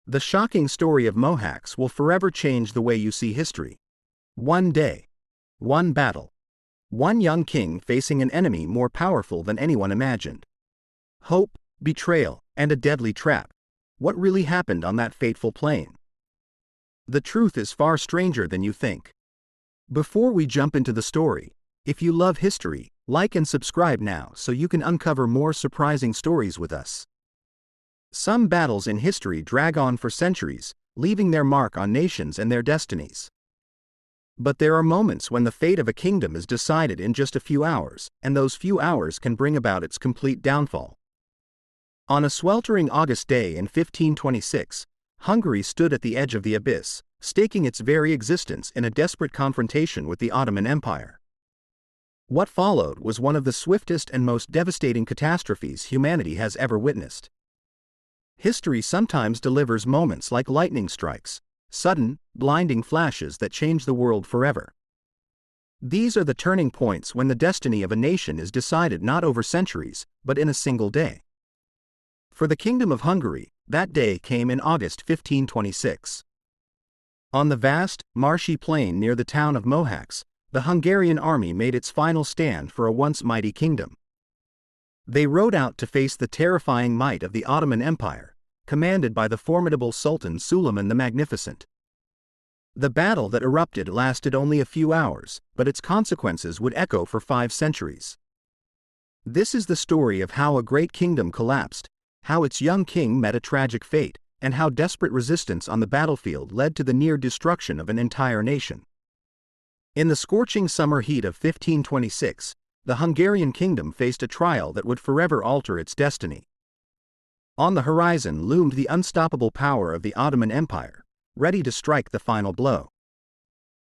The shocking story of Mohacs will forever change the way you see history. One day, one battle, one young king facing an enemy more powerful than anyone imagined. Hope, betrayal, and a deadly trap. What really happened on that fateful plain? The truth is far stranger than you think. Before we jump into the story, if you love history, like and subscribe now so you can uncover more surprising stories with us. Some battles in history drag on for centuries, leaving their mark on nations and their destinies. But there are moments when the fate of a kingdom is decided in just a few hours, and those few hours can bring about its complete downfall. On a sweltering August day in 1526, Hungary stood at the edge of the abyss, staking its very existence in a desperate confrontation with the Ottoman Empire. What followed was one of the swiftest and most devastating catastrophes humanity has ever witnessed. History sometimes delivers moments like lightning strikes, sudden, blinding flashes that change the world forever. These are the turning points when the destiny of a nation is decided not over centuries, but in a single day. For the Kingdom of Hungary, that day came in August 1526. On the vast, marshy plain near the town of Mohacs, the Hungarian army made its final stand for a once mighty kingdom. They rode out to face the terrifying might of the Ottoman Empire, commanded by the formidable Sultan Suleiman the Magnificent. The battle that erupted lasted only a few hours, but its consequences would echo for 5 centuries. This is the story of how a great kingdom collapsed, how its young king met a tragic fate, and how desperate resistance on the battlefield led to the near destruction of an entire nation. In the scorching summer heat of 1526, the Hungarian kingdom faced a trial that would forever alter its destiny. On the horizon loomed the unstoppable power of the Ottoman Empire, ready to strike the final blow.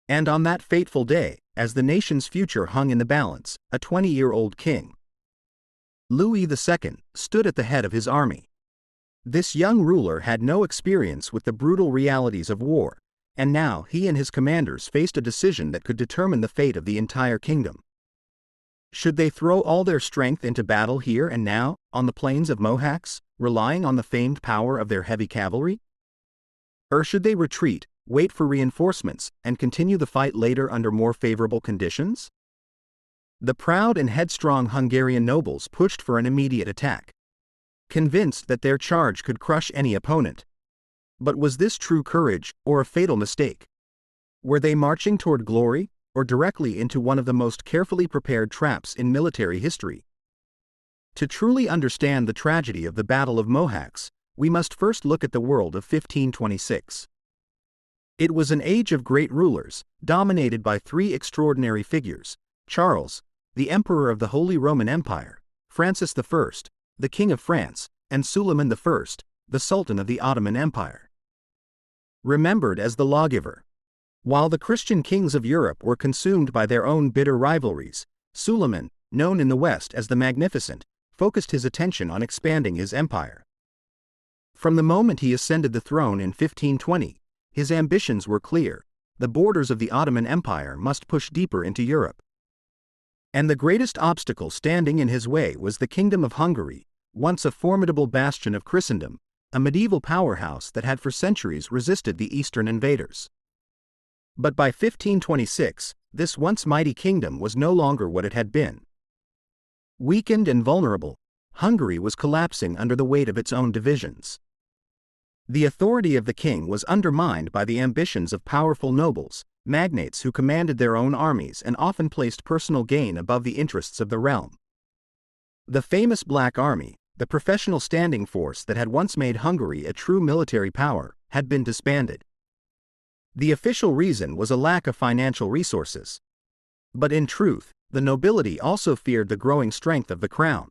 And on that fateful day, as the nation's future hung in the balance, a 20-year-old king, Louis II, stood at the head of his army. This young ruler had no experience with the brutal realities of war, and now he and his commanders faced a decision that could determine the fate of the entire kingdom. Should they throw all their strength into battle here and now, on the plains of Mohacs, relying on the famed power of their heavy cavalry? Or should they retreat, wait for reinforcements, and continue the fight later under more favorable conditions? The proud and headstrong Hungarian nobles pushed for an immediate attack, convinced that their charge could crush any opponent. But was this true courage, or a fatal mistake? Were they marching toward glory, or directly into one of the most carefully prepared traps in military history? To truly understand the tragedy of the Battle of Mohács, we must first look at the world of 1526. It was an age of great rulers, dominated by 3 extraordinary figures: Charles, the Emperor of the Holy Roman Empire; Francis I, the King of France; and Suleiman I, the Sultan of the Ottoman Empire. Remembered as the lawgiver. While the Christian kings of Europe were consumed by their own bitter rivalries, Suleiman, known in the West as the Magnificent, focused his attention on expanding his empire. From the moment he ascended the throne in 1520, his ambitions were clear: the borders of the Ottoman Empire must push deeper into Europe. And the greatest obstacle standing in his way was the Kingdom of Hungary, once a formidable bastion of Christendom, a medieval powerhouse that had for centuries resisted the Eastern invaders. But by 1526, this once mighty kingdom was no longer what it had been. Weakened and vulnerable, Hungary was collapsing under the weight of its own divisions. The authority of the king was undermined by the ambitions of powerful nobles, magnates who commanded their own armies and often placed personal gain above the interests of the realm. The famous Black Army, the professional standing force that had once made Hungary a true military power, had been disbanded. The official reason was a lack of financial resources. But in truth, the nobility also feared the growing strength of the crown.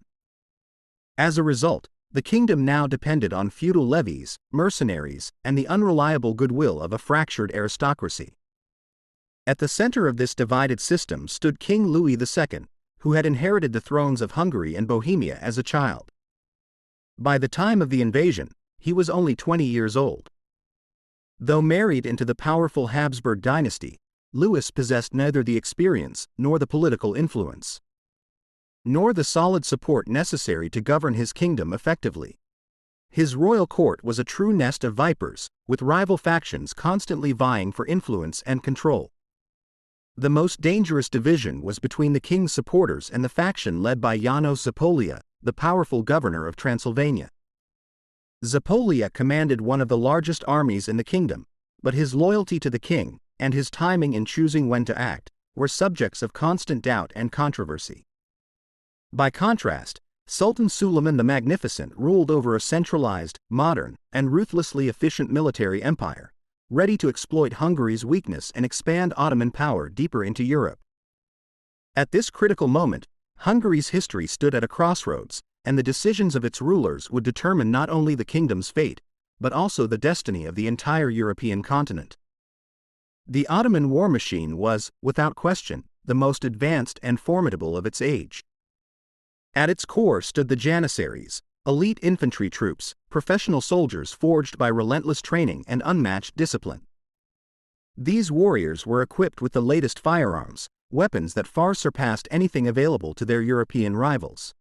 As a result, the kingdom now depended on feudal levies, mercenaries, and the unreliable goodwill of a fractured aristocracy. At the center of this divided system stood King Louis II, who had inherited the thrones of Hungary and Bohemia as a child. By the time of the invasion, he was only 20 years old. Though married into the powerful Habsburg dynasty, Louis possessed neither the experience nor the political influence, nor the solid support necessary to govern his kingdom effectively. His royal court was a true nest of vipers, with rival factions constantly vying for influence and control. The most dangerous division was between the king's supporters and the faction led by János Zápolya, the powerful governor of Transylvania. Zápolya commanded one of the largest armies in the kingdom, but his loyalty to the king, and his timing in choosing when to act, were subjects of constant doubt and controversy. By contrast, Sultan Suleiman the Magnificent ruled over a centralized, modern, and ruthlessly efficient military empire, ready to exploit Hungary's weakness and expand Ottoman power deeper into Europe. At this critical moment, Hungary's history stood at a crossroads, and the decisions of its rulers would determine not only the kingdom's fate, but also the destiny of the entire European continent. The Ottoman war machine was, without question, the most advanced and formidable of its age. At its core stood the Janissaries, elite infantry troops, professional soldiers forged by relentless training and unmatched discipline. These warriors were equipped with the latest firearms, weapons that far surpassed anything available to their European rivals.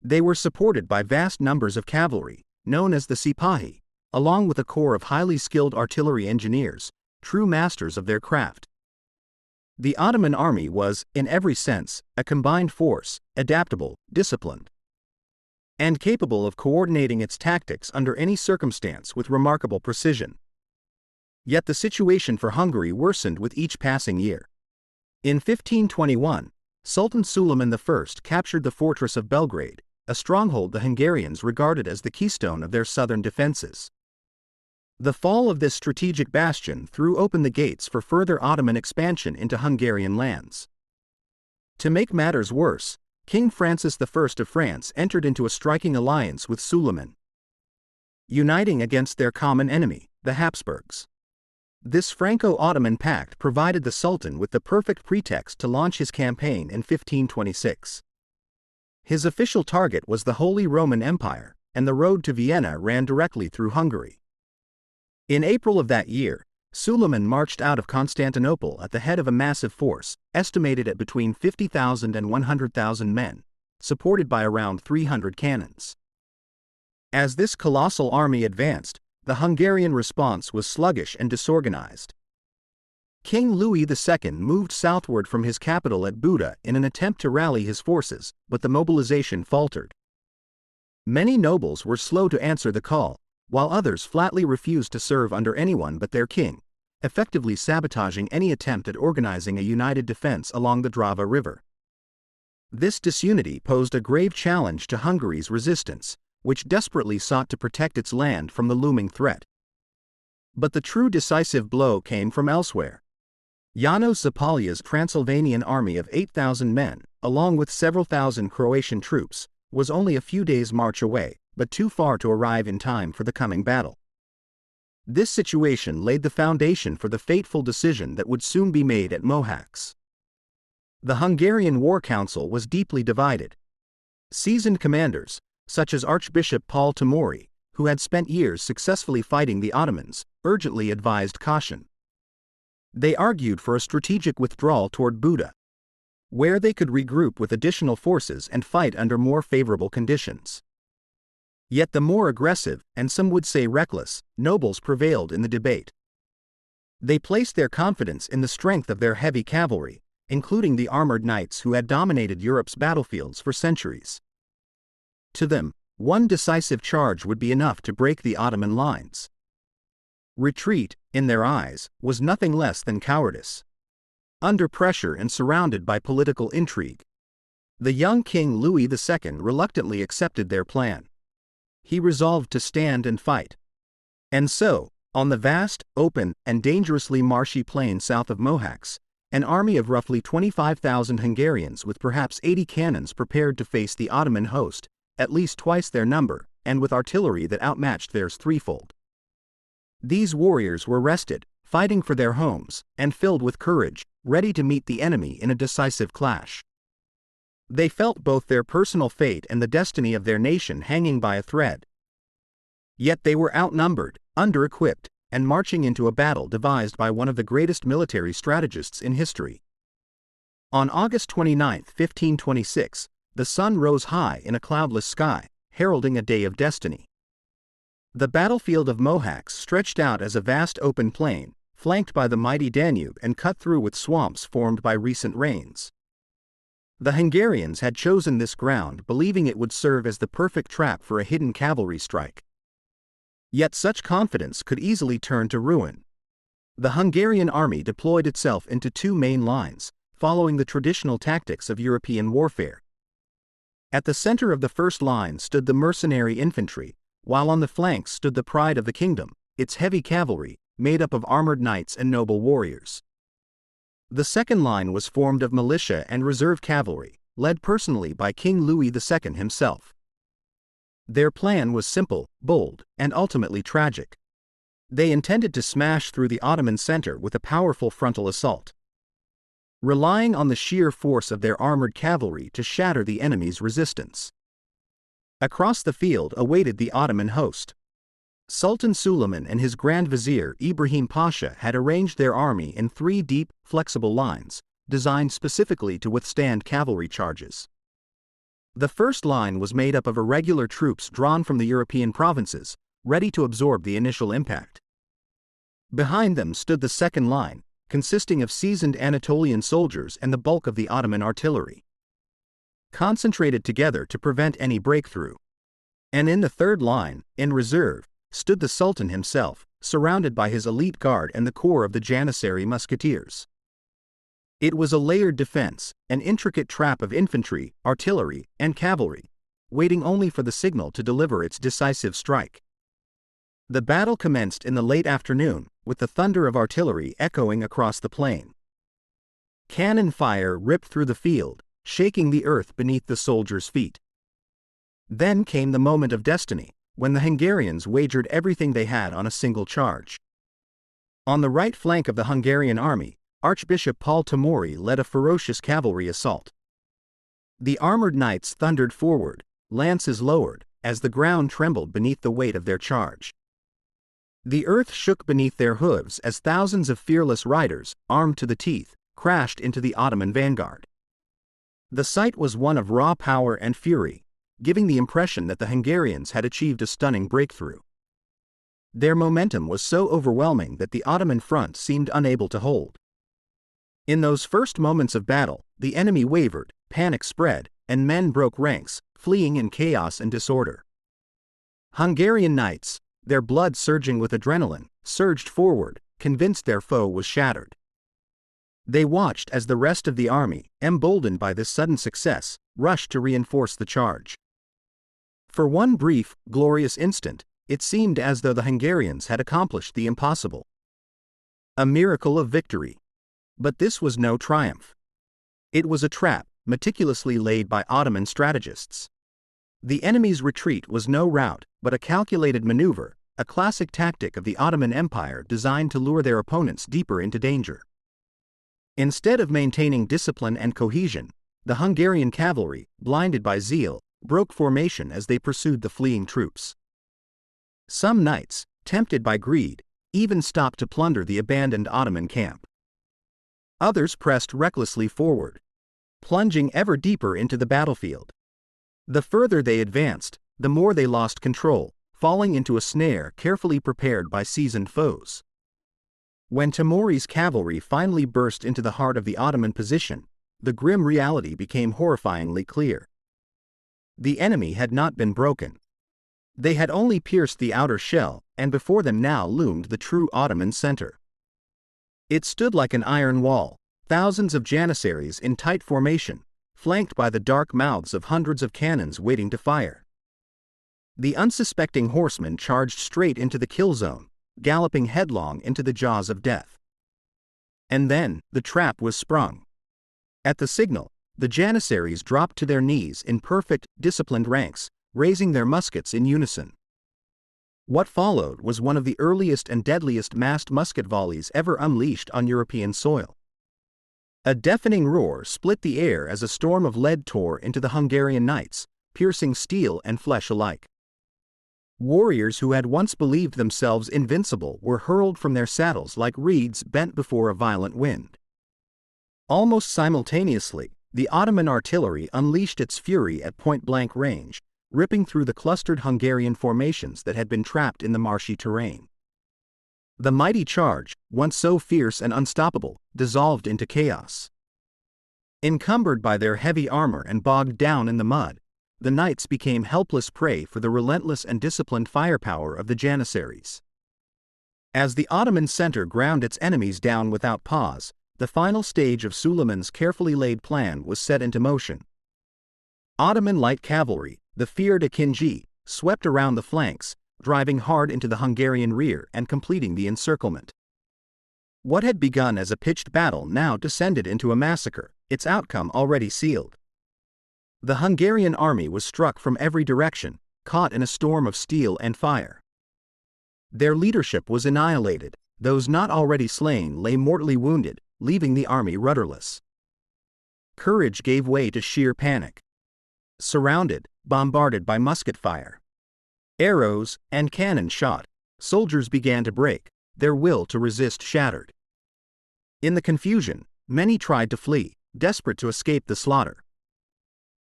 They were supported by vast numbers of cavalry, known as the Sipahi, along with a corps of highly skilled artillery engineers, true masters of their craft. The Ottoman army was, in every sense, a combined force, adaptable, disciplined, and capable of coordinating its tactics under any circumstance with remarkable precision. Yet the situation for Hungary worsened with each passing year. In 1521, Sultan Suleiman I captured the fortress of Belgrade, a stronghold the Hungarians regarded as the keystone of their southern defenses. The fall of this strategic bastion threw open the gates for further Ottoman expansion into Hungarian lands. To make matters worse, King Francis I of France entered into a striking alliance with Suleiman, uniting against their common enemy, the Habsburgs. This Franco-Ottoman pact provided the Sultan with the perfect pretext to launch his campaign in 1526. His official target was the Holy Roman Empire, and the road to Vienna ran directly through Hungary. In April of that year, Suleiman marched out of Constantinople at the head of a massive force, estimated at between 50,000 and 100,000 men, supported by around 300 cannons. As this colossal army advanced, the Hungarian response was sluggish and disorganized. King Louis II moved southward from his capital at Buda in an attempt to rally his forces, but the mobilization faltered. Many nobles were slow to answer the call, while others flatly refused to serve under anyone but their king, effectively sabotaging any attempt at organizing a united defense along the Drava River. This disunity posed a grave challenge to Hungary's resistance, which desperately sought to protect its land from the looming threat. But the true decisive blow came from elsewhere. János Zápolya's Transylvanian army of 8,000 men, along with several thousand Croatian troops, was only a few days' march away, but too far to arrive in time for the coming battle. This situation laid the foundation for the fateful decision that would soon be made at Mohács. The Hungarian War Council was deeply divided. Seasoned commanders, such as Archbishop Paul Timuri, who had spent years successfully fighting the Ottomans, urgently advised caution. They argued for a strategic withdrawal toward Buda, where they could regroup with additional forces and fight under more favorable conditions. Yet the more aggressive, and some would say reckless, nobles prevailed in the debate. They placed their confidence in the strength of their heavy cavalry, including the armored knights who had dominated Europe's battlefields for centuries. To them, one decisive charge would be enough to break the Ottoman lines. Retreat, in their eyes, was nothing less than cowardice. Under pressure and surrounded by political intrigue, the young King Louis II reluctantly accepted their plan. He resolved to stand and fight. And so, on the vast, open, and dangerously marshy plain south of Mohács, an army of roughly 25,000 Hungarians with perhaps 80 cannons prepared to face the Ottoman host, at least twice their number, and with artillery that outmatched theirs threefold. These warriors were rested, fighting for their homes, and filled with courage, ready to meet the enemy in a decisive clash. They felt both their personal fate and the destiny of their nation hanging by a thread. Yet they were outnumbered, under-equipped, and marching into a battle devised by one of the greatest military strategists in history. On August 29, 1526, the sun rose high in a cloudless sky, heralding a day of destiny. The battlefield of Mohács stretched out as a vast open plain, flanked by the mighty Danube and cut through with swamps formed by recent rains. The Hungarians had chosen this ground believing it would serve as the perfect trap for a hidden cavalry strike. Yet such confidence could easily turn to ruin. The Hungarian army deployed itself into two main lines, following the traditional tactics of European warfare. At the center of the first line stood the mercenary infantry, while on the flanks stood the pride of the kingdom, its heavy cavalry, made up of armored knights and noble warriors. The second line was formed of militia and reserve cavalry, led personally by King Louis II himself. Their plan was simple, bold, and ultimately tragic. They intended to smash through the Ottoman center with a powerful frontal assault, relying on the sheer force of their armored cavalry to shatter the enemy's resistance. Across the field awaited the Ottoman host. Sultan Suleiman and his Grand Vizier Ibrahim Pasha had arranged their army in three deep, flexible lines, designed specifically to withstand cavalry charges. The first line was made up of irregular troops drawn from the European provinces, ready to absorb the initial impact. Behind them stood the second line, consisting of seasoned Anatolian soldiers and the bulk of the Ottoman artillery, concentrated together to prevent any breakthrough. And in the third line, in reserve, stood the Sultan himself, surrounded by his elite guard and the corps of the Janissary musketeers. It was a layered defense, an intricate trap of infantry, artillery, and cavalry, waiting only for the signal to deliver its decisive strike. The battle commenced in the late afternoon, with the thunder of artillery echoing across the plain. Cannon fire ripped through the field, shaking the earth beneath the soldiers' feet. Then came the moment of destiny, when the Hungarians wagered everything they had on a single charge. On the right flank of the Hungarian army, Archbishop Paul Tamori led a ferocious cavalry assault. The armored knights thundered forward, lances lowered, as the ground trembled beneath the weight of their charge. The earth shook beneath their hooves as thousands of fearless riders, armed to the teeth, crashed into the Ottoman vanguard. The sight was one of raw power and fury, giving the impression that the Hungarians had achieved a stunning breakthrough. Their momentum was so overwhelming that the Ottoman front seemed unable to hold. In those first moments of battle, the enemy wavered, panic spread, and men broke ranks, fleeing in chaos and disorder. Hungarian knights, their blood surging with adrenaline, surged forward, convinced their foe was shattered. They watched as the rest of the army, emboldened by this sudden success, rushed to reinforce the charge. For one brief, glorious instant, it seemed as though the Hungarians had accomplished the impossible. A miracle of victory. But this was no triumph. It was a trap, meticulously laid by Ottoman strategists. The enemy's retreat was no rout, but a calculated maneuver, a classic tactic of the Ottoman Empire designed to lure their opponents deeper into danger. Instead of maintaining discipline and cohesion, the Hungarian cavalry, blinded by zeal, broke formation as they pursued the fleeing troops. Some knights, tempted by greed, even stopped to plunder the abandoned Ottoman camp. Others pressed recklessly forward, plunging ever deeper into the battlefield. The further they advanced, the more they lost control, falling into a snare carefully prepared by seasoned foes. When Tamori's cavalry finally burst into the heart of the Ottoman position, the grim reality became horrifyingly clear. The enemy had not been broken. They had only pierced the outer shell, and before them now loomed the true Ottoman center. It stood like an iron wall, thousands of Janissaries in tight formation, flanked by the dark mouths of hundreds of cannons waiting to fire. The unsuspecting horsemen charged straight into the kill zone, galloping headlong into the jaws of death. And then, the trap was sprung. At the signal, the Janissaries dropped to their knees in perfect, disciplined ranks, raising their muskets in unison. What followed was one of the earliest and deadliest massed musket volleys ever unleashed on European soil. A deafening roar split the air as a storm of lead tore into the Hungarian knights, piercing steel and flesh alike. Warriors who had once believed themselves invincible were hurled from their saddles like reeds bent before a violent wind. Almost simultaneously, the Ottoman artillery unleashed its fury at point-blank range, ripping through the clustered Hungarian formations that had been trapped in the marshy terrain. The mighty charge, once so fierce and unstoppable, dissolved into chaos. Encumbered by their heavy armor and bogged down in the mud, the knights became helpless prey for the relentless and disciplined firepower of the Janissaries. As the Ottoman center ground its enemies down without pause, the final stage of Suleiman's carefully laid plan was set into motion. Ottoman light cavalry, the feared Ikinci, swept around the flanks, driving hard into the Hungarian rear and completing the encirclement. What had begun as a pitched battle now descended into a massacre, its outcome already sealed. The Hungarian army was struck from every direction, caught in a storm of steel and fire. Their leadership was annihilated, those not already slain lay mortally wounded, leaving the army rudderless. Courage gave way to sheer panic. Surrounded, bombarded by musket fire, arrows, and cannon shot, soldiers began to break, their will to resist shattered. In the confusion, many tried to flee, desperate to escape the slaughter.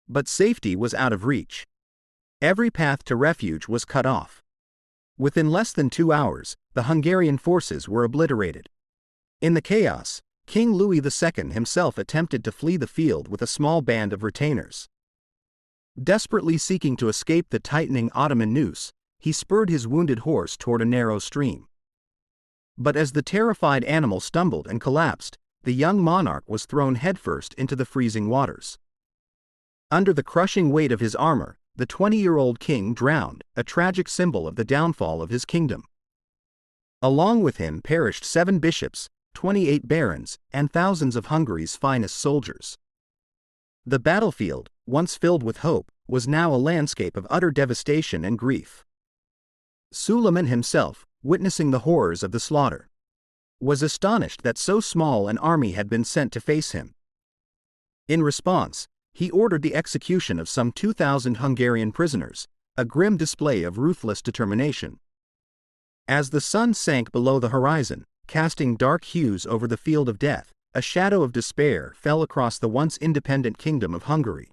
But safety was out of reach. Every path to refuge was cut off. Within less than 2 hours, the Hungarian forces were obliterated. In the chaos, King Louis II himself attempted to flee the field with a small band of retainers. Desperately seeking to escape the tightening Ottoman noose, he spurred his wounded horse toward a narrow stream. But as the terrified animal stumbled and collapsed, the young monarch was thrown headfirst into the freezing waters. Under the crushing weight of his armor, the 20-year-old king drowned, a tragic symbol of the downfall of his kingdom. Along with him perished 7 bishops, 28 barons, and thousands of Hungary's finest soldiers. The battlefield, once filled with hope, was now a landscape of utter devastation and grief. Suleiman himself, witnessing the horrors of the slaughter, was astonished that so small an army had been sent to face him. In response, he ordered the execution of some 2,000 Hungarian prisoners, a grim display of ruthless determination. As the sun sank below the horizon, casting dark hues over the field of death, a shadow of despair fell across the once independent kingdom of Hungary.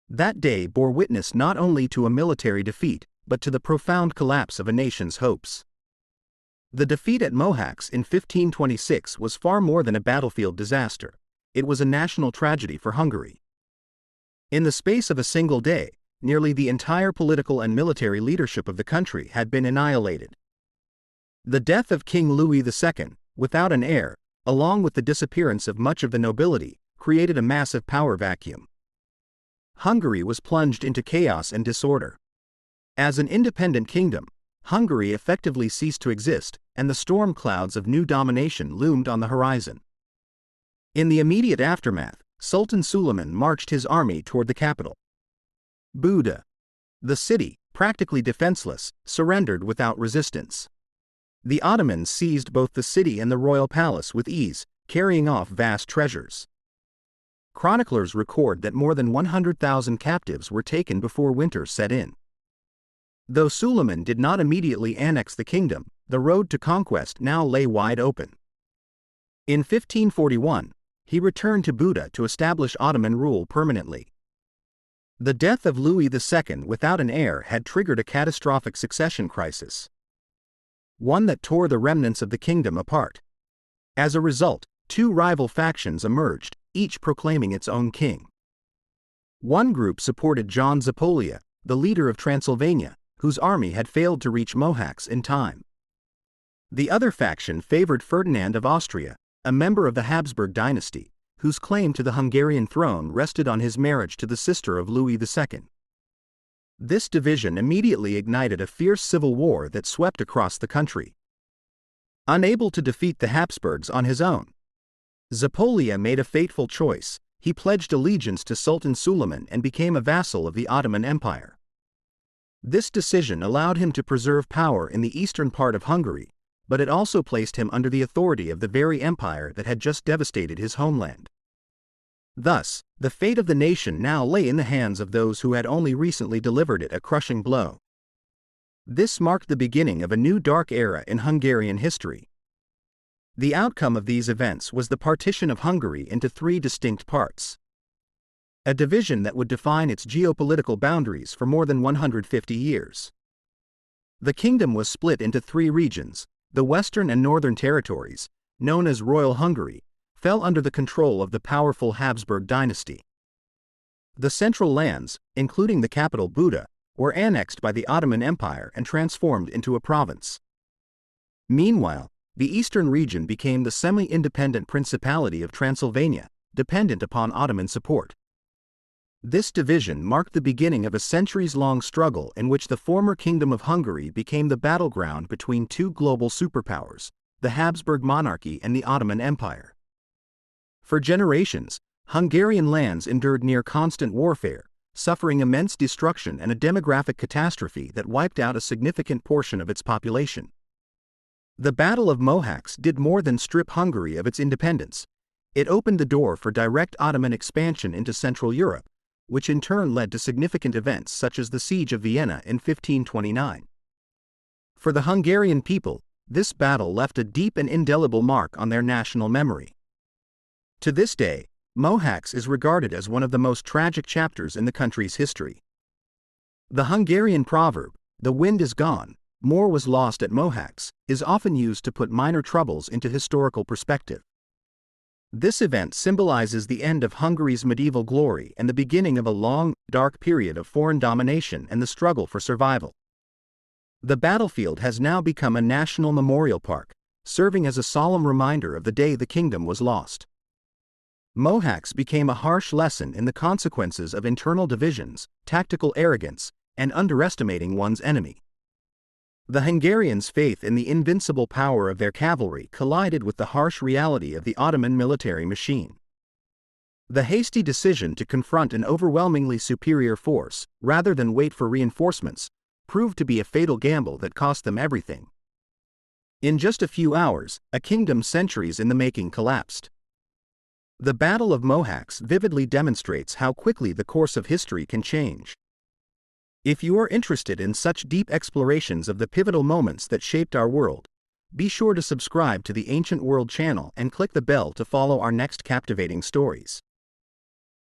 That day bore witness not only to a military defeat, but to the profound collapse of a nation's hopes. The defeat at Mohács in 1526 was far more than a battlefield disaster. It was a national tragedy for Hungary. In the space of a single day, nearly the entire political and military leadership of the country had been annihilated. The death of King Louis II, without an heir, along with the disappearance of much of the nobility, created a massive power vacuum. Hungary was plunged into chaos and disorder. As an independent kingdom, Hungary effectively ceased to exist, and the storm clouds of new domination loomed on the horizon. In the immediate aftermath, Sultan Suleiman marched his army toward the capital. Buda. The city, practically defenseless, surrendered without resistance. The Ottomans seized both the city and the royal palace with ease, carrying off vast treasures. Chroniclers record that more than 100,000 captives were taken before winter set in. Though Suleiman did not immediately annex the kingdom, the road to conquest now lay wide open. In 1541, he returned to Buda to establish Ottoman rule permanently. The death of Louis II without an heir had triggered a catastrophic succession crisis, one that tore the remnants of the kingdom apart. As a result, 2 rival factions emerged, each proclaiming its own king. One group supported John Zapolya, the leader of Transylvania, whose army had failed to reach Mohács in time. The other faction favored Ferdinand of Austria, a member of the Habsburg dynasty, whose claim to the Hungarian throne rested on his marriage to the sister of Louis II. This division immediately ignited a fierce civil war that swept across the country. Unable to defeat the Habsburgs on his own, Zapolya made a fateful choice. He pledged allegiance to Sultan Suleiman and became a vassal of the Ottoman Empire. This decision allowed him to preserve power in the eastern part of Hungary, but it also placed him under the authority of the very empire that had just devastated his homeland. Thus, the fate of the nation now lay in the hands of those who had only recently delivered it a crushing blow. This marked the beginning of a new dark era in Hungarian history. The outcome of these events was the partition of Hungary into 3 distinct parts. a division that would define its geopolitical boundaries for more than 150 years. The kingdom was split into three regions. The western and northern territories, known as Royal Hungary, fell under the control of the powerful Habsburg dynasty. The central lands, including the capital Buda, were annexed by the Ottoman Empire and transformed into a province. Meanwhile, the eastern region became the semi-independent Principality of Transylvania, dependent upon Ottoman support. This division marked the beginning of a centuries-long struggle in which the former Kingdom of Hungary became the battleground between two global superpowers, the Habsburg monarchy and the Ottoman Empire. For generations, Hungarian lands endured near constant warfare, suffering immense destruction and a demographic catastrophe that wiped out a significant portion of its population. The Battle of Mohács did more than strip Hungary of its independence. It opened the door for direct Ottoman expansion into Central Europe, which in turn led to significant events such as the Siege of Vienna in 1529. For the Hungarian people, this battle left a deep and indelible mark on their national memory. To this day, Mohács is regarded as one of the most tragic chapters in the country's history. The Hungarian proverb, "The wind is gone, more was lost at Mohács," is often used to put minor troubles into historical perspective. This event symbolizes the end of Hungary's medieval glory and the beginning of a long, dark period of foreign domination and the struggle for survival. The battlefield has now become a national memorial park, serving as a solemn reminder of the day the kingdom was lost. Mohács became a harsh lesson in the consequences of internal divisions, tactical arrogance, and underestimating one's enemy. The Hungarians' faith in the invincible power of their cavalry collided with the harsh reality of the Ottoman military machine. The hasty decision to confront an overwhelmingly superior force, rather than wait for reinforcements, proved to be a fatal gamble that cost them everything. In just a few hours, a kingdom centuries in the making collapsed. The Battle of Mohács vividly demonstrates how quickly the course of history can change. If you are interested in such deep explorations of the pivotal moments that shaped our world, be sure to subscribe to the Ancient World channel and click the bell to follow our next captivating stories.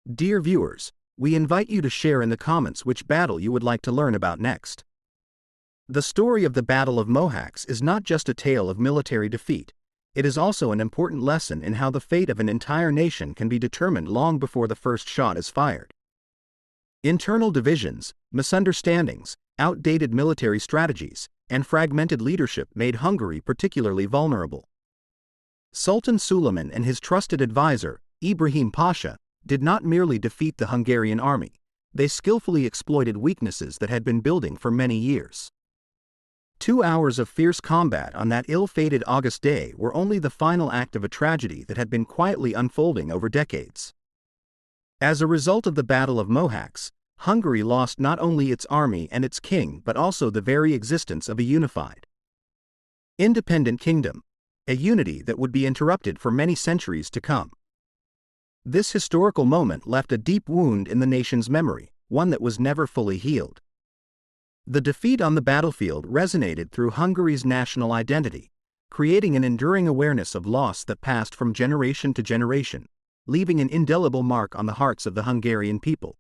Dear viewers, we invite you to share in the comments which battle you would like to learn about next. The story of the Battle of Mohács is not just a tale of military defeat, it is also an important lesson in how the fate of an entire nation can be determined long before the first shot is fired. Internal divisions, misunderstandings, outdated military strategies, and fragmented leadership made Hungary particularly vulnerable. Sultan Suleiman and his trusted advisor, Ibrahim Pasha, did not merely defeat the Hungarian army, they skillfully exploited weaknesses that had been building for many years. 2 hours of fierce combat on that ill-fated August day were only the final act of a tragedy that had been quietly unfolding over decades. As a result of the Battle of Mohács, Hungary lost not only its army and its king but also the very existence of a unified, independent kingdom, a unity that would be interrupted for many centuries to come. This historical moment left a deep wound in the nation's memory, one that was never fully healed. The defeat on the battlefield resonated through Hungary's national identity, creating an enduring awareness of loss that passed from generation to generation, leaving an indelible mark on the hearts of the Hungarian people.